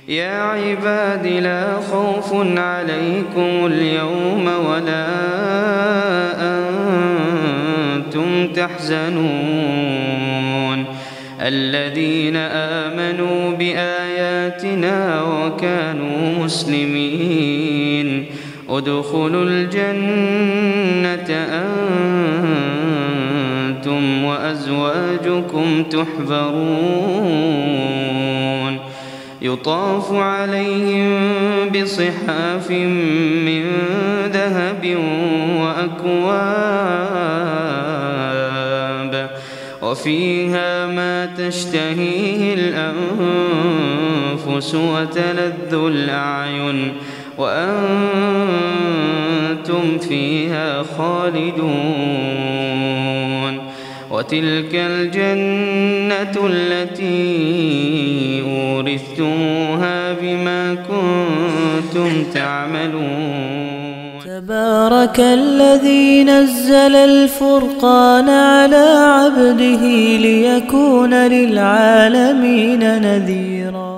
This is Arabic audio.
يا عباد لا خوف عليكم اليوم ولا أنتم تحزنون الذين آمنوا بآياتنا وكانوا مسلمين ادخلوا الجنة أنتم وأزواجكم تحبرون يطاف عليهم بصحاف من ذهب وأكواب وفيها ما تشتهيه الأنفس وتلذ الأعين وأنتم فيها خالدون وتلك الجنة التي أورثتموها بما كنتم تعملون تبارك الذي نزل الفرقان على عبده ليكون للعالمين نذيرا.